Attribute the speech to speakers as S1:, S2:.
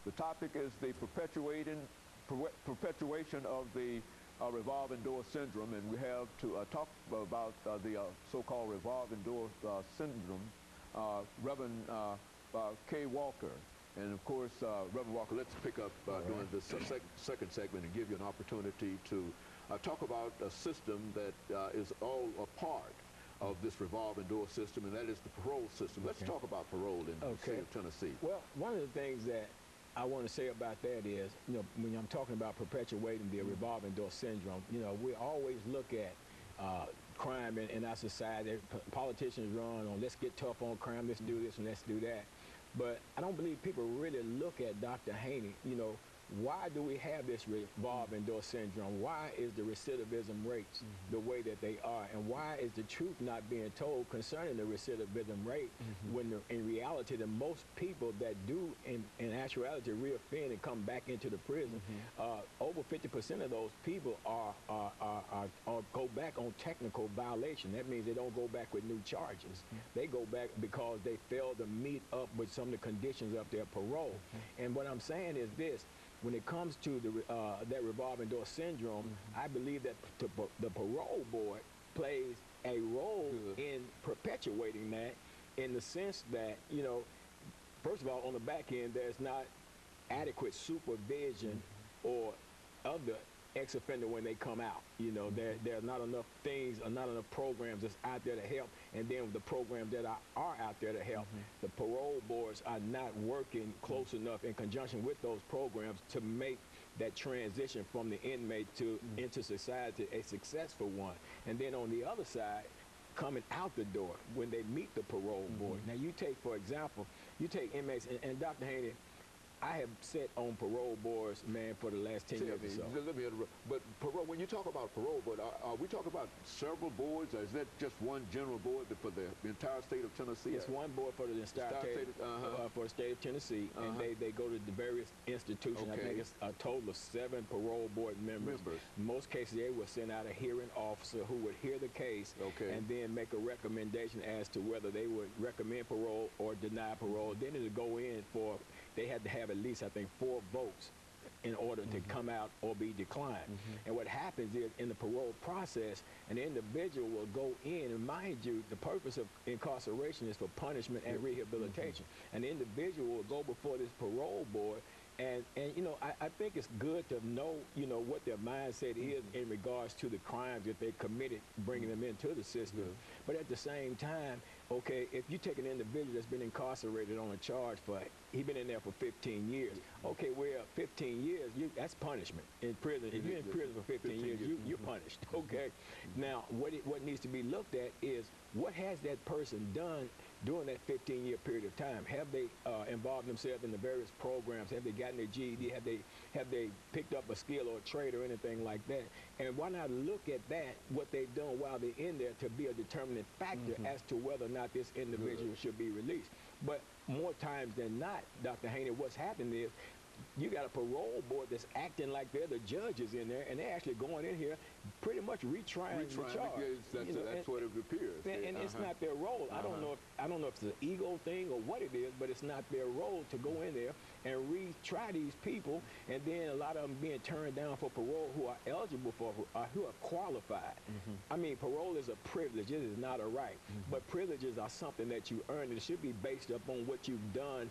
S1: The topic is the perpetuation of the revolving door syndrome, and we have to talk about the so-called revolving door syndrome, Reverend KWalker. And of course, Reverend Walker, let's pick up during this second segment and give you an opportunity to talk about a system that is all a part of this revolving door system, and that is the parole system. Let's talk about parole in the state of Tennessee.
S2: Well, one of the things that I want to say about that is, when I'm talking about perpetuating the revolving door syndrome, we always look at crime in our society. Politicians run on, let's get tough on crime, let's do this and let's do that. But I don't believe people really look at Dr. Haney, why do we have this revolving door syndrome? Why is the recidivism rates the way that they are? And why is the truth not being told concerning the recidivism rate when in reality the most people that do in actuality reoffend and come back into the prison, over 50% of those people are go back on technical violation. That means they don't go back with new charges. They go back because they failed to meet up with some of the conditions of their parole. And what I'm saying is this: when it comes to that revolving door syndrome, I believe that the parole board plays a role in perpetuating that, in the sense that, first of all, on the back end, there's not adequate supervision or of the ex-offender when they come out. There's not enough things or not enough programs that's out there to help. And then the programs that are out there to help, the parole boards are not working close enough in conjunction with those programs to make that transition from the inmate to into society a successful one. And then on the other side, coming out the door when they meet the parole board. Now you take, for example, you take inmates, and Dr. Haney, I have sat on parole boards, man, for the last 10 years or so.
S1: Let me interrupt. But parole, when you talk about parole board, are we talking about several boards, or is that just one general board for the entire state of Tennessee?
S2: It's one board for the entire state, for the state of Tennessee, and they go to the various institutions. I think it's a total of 7 parole board members. In most cases, they will send out a hearing officer who would hear the case and then make a recommendation as to whether they would recommend parole or deny parole. Then it'll go in for, they had to have at least, I think, 4 votes in order to come out or be declined. And what happens is, in the parole process, an individual will go in, and mind you, the purpose of incarceration is for punishment and rehabilitation. An individual will go before this parole board, and I think it's good to know, what their mindset is in regards to the crimes that they committed, bringing them into the system. But at the same time, okay, if you take an individual that's been incarcerated on a charge for, he's been in there for 15 years. Okay, well, 15 years, that's punishment in prison. If you're in prison for 15 years, you're punished, okay? Now, what needs to be looked at is, what has that person done during that 15-year period of time? Have they involved themselves in the various programs? Have they gotten their GED? Have they picked up a skill or a trade or anything like that? And why not look at that, what they've done while they're in there, to be a determining factor as to whether or not this individual should be released? But more times than not, Dr. Haney, what's happened is, you got a parole board that's acting like they're the judges in there, and they're actually going in here pretty much retrying the charge.
S1: That's what it appears.
S2: And it's not their role. I don't know if it's an ego thing or what it is, but it's not their role to go in there and retry these people, and then a lot of them being turned down for parole who are eligible for, who are qualified. I mean, parole is a privilege. It is not a right. But privileges are something that you earn, and it should be based upon what you've done